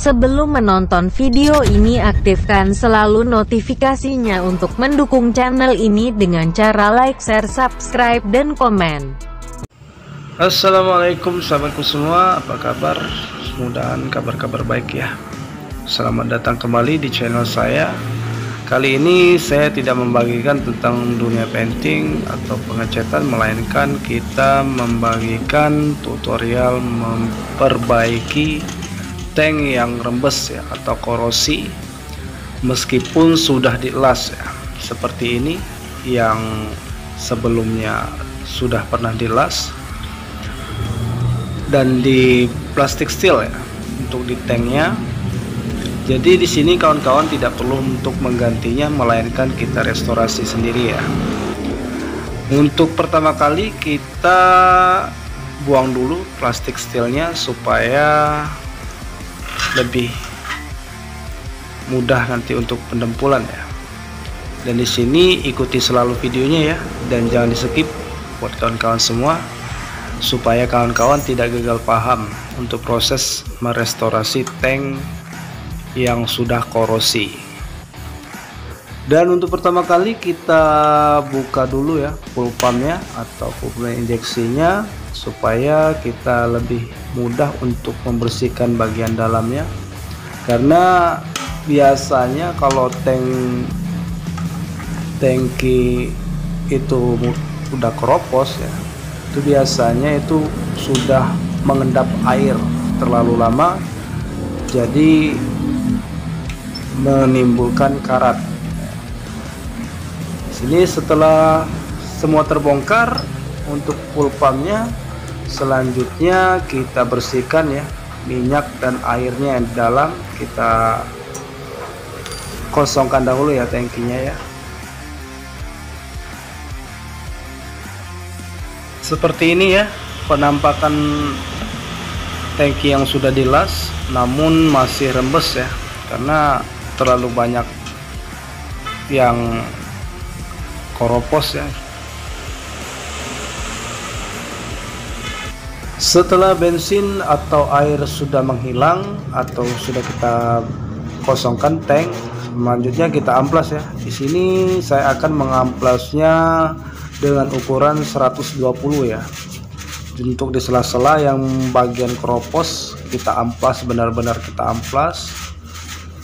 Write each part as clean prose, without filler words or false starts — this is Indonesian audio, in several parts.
Sebelum menonton video ini, aktifkan selalu notifikasinya untuk mendukung channel ini dengan cara like, share, subscribe, dan komen. Assalamualaikum sahabatku semua, apa kabar? Mudah-mudahan kabar-kabar baik ya. Selamat datang kembali di channel saya. Kali ini saya tidak membagikan tentang dunia painting atau pengecatan, melainkan kita membagikan tutorial memperbaiki tank yang rembes ya, atau korosi meskipun sudah dilas ya. Seperti ini, yang sebelumnya sudah pernah dilas dan di plastik steel ya untuk di tanknya. Jadi di sini kawan-kawan tidak perlu untuk menggantinya, melainkan kita restorasi sendiri ya. Untuk pertama kali kita buang dulu plastik steelnya supaya lebih mudah nanti untuk pendempulan ya. Dan di sini ikuti selalu videonya ya, dan jangan di skip buat kawan-kawan semua, supaya kawan-kawan tidak gagal paham untuk proses merestorasi tank yang sudah korosi. Dan untuk pertama kali kita buka dulu ya full pumpnya atau full pump injeksinya, supaya kita lebih mudah untuk membersihkan bagian dalamnya. Karena biasanya kalau tangki itu udah keropos ya, itu biasanya itu sudah mengendap air terlalu lama, jadi menimbulkan karat. Sini setelah semua terbongkar untuk full pumpnya, selanjutnya kita bersihkan ya minyak dan airnya yang di dalam. Kita kosongkan dahulu ya tangkinya ya. Seperti ini ya penampakan tangki yang sudah dilas namun masih rembes ya, karena terlalu banyak yang koropos ya. Setelah bensin atau air sudah menghilang atau sudah kita kosongkan tank, selanjutnya kita amplas ya. Di sini saya akan mengamplasnya dengan ukuran 120 ya. Untuk di sela-sela yang bagian keropos kita amplas, benar-benar kita amplas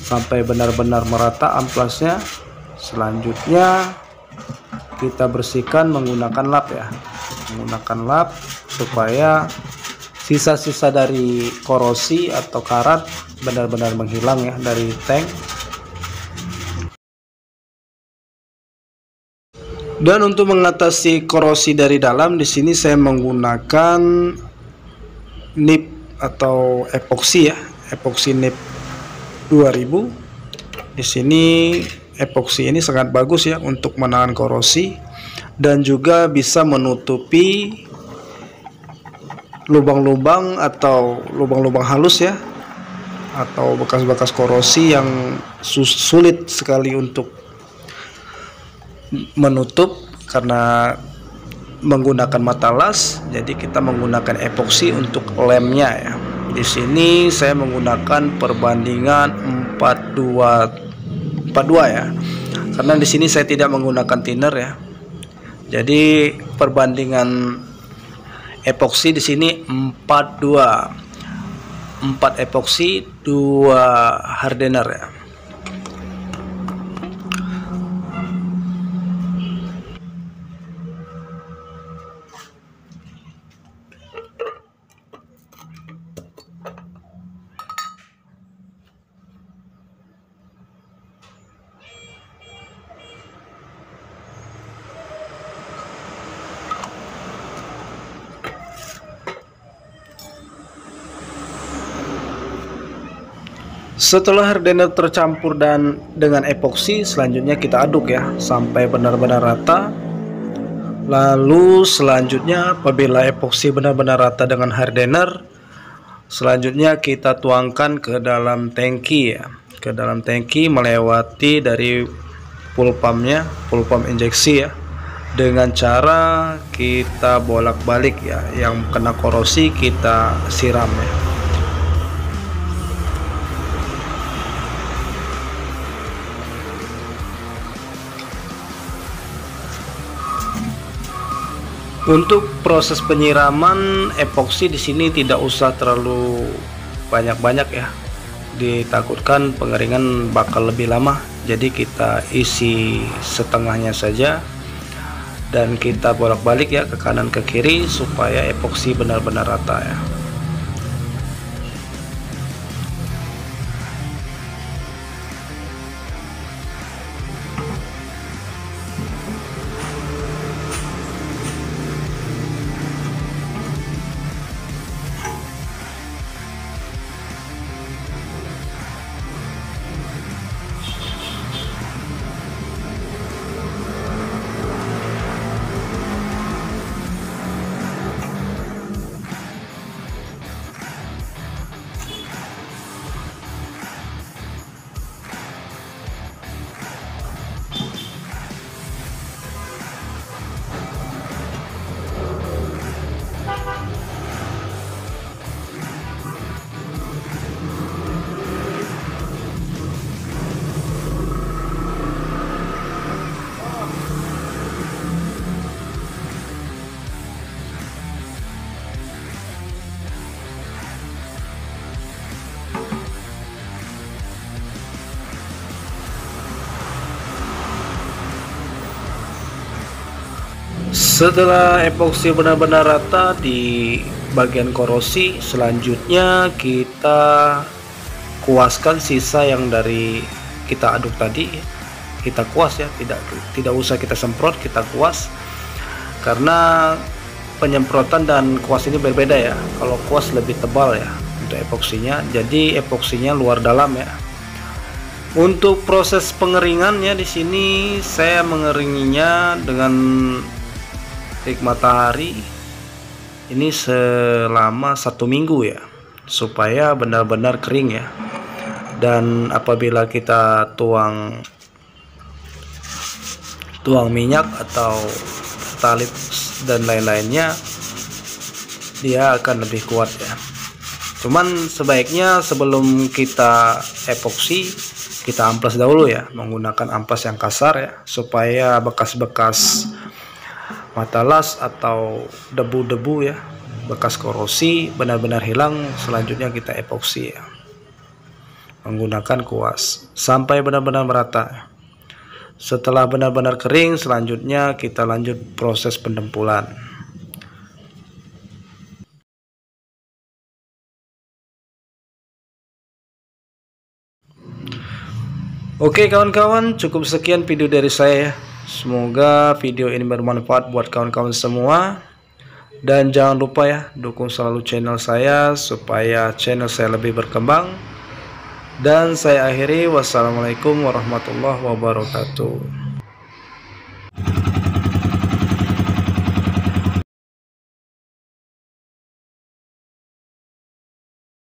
sampai benar-benar merata amplasnya. Selanjutnya kita bersihkan menggunakan lap ya, menggunakan lap supaya sisa-sisa dari korosi atau karat benar-benar menghilang ya dari tank. Dan untuk mengatasi korosi dari dalam, di sini saya menggunakan nip atau epoksi ya, epoksi nip 2000. Di sini epoksi ini sangat bagus ya untuk menahan korosi dan juga bisa menutupi lubang-lubang atau lubang-lubang halus ya, atau bekas-bekas korosi yang sulit sekali untuk menutup karena menggunakan mata las. Jadi kita menggunakan epoksi untuk lemnya ya. Di sini saya menggunakan perbandingan 42 ya, karena di sini saya tidak menggunakan thinner ya. Jadi perbandingan epoksi di sini 42, 4 epoksi 2 hardener ya. Setelah hardener tercampur dan dengan epoksi, selanjutnya kita aduk ya sampai benar-benar rata. Lalu selanjutnya apabila epoksi benar-benar rata dengan hardener, selanjutnya kita tuangkan ke dalam tangki ya, ke dalam tangki melewati dari full pumpnya, full pump injeksi ya, dengan cara kita bolak-balik ya, yang kena korosi kita siram ya. Untuk proses penyiraman epoksi di sini tidak usah terlalu banyak-banyak ya. Ditakutkan pengeringan bakal lebih lama. Jadi kita isi setengahnya saja dan kita bolak-balik ya ke kanan ke kiri supaya epoksi benar-benar rata ya. Setelah epoksi benar-benar rata di bagian korosi, selanjutnya kita kuaskan sisa yang dari kita aduk tadi. Kita kuas ya, tidak usah kita semprot, kita kuas. Karena penyemprotan dan kuas ini berbeda ya. Kalau kuas lebih tebal ya untuk epoksinya, jadi epoksinya luar dalam ya. Untuk proses pengeringannya di sini saya mengeringinya dengan terik matahari ini selama 1 minggu ya, supaya benar-benar kering ya. Dan apabila kita tuang minyak atau talip dan lain-lainnya, dia akan lebih kuat ya. Cuman sebaiknya sebelum kita epoksi, kita amplas dahulu ya, menggunakan amplas yang kasar ya, supaya bekas-bekas mata las atau debu-debu ya, bekas korosi benar-benar hilang. Selanjutnya kita epoksi ya, menggunakan kuas sampai benar-benar merata. Setelah benar-benar kering, selanjutnya kita lanjut proses pendempulan. Oke kawan-kawan, cukup sekian video dari saya. Semoga video ini bermanfaat buat kawan-kawan semua. Dan jangan lupa ya, dukung selalu channel saya supaya channel saya lebih berkembang. Dan saya akhiri, wassalamualaikum warahmatullahi wabarakatuh.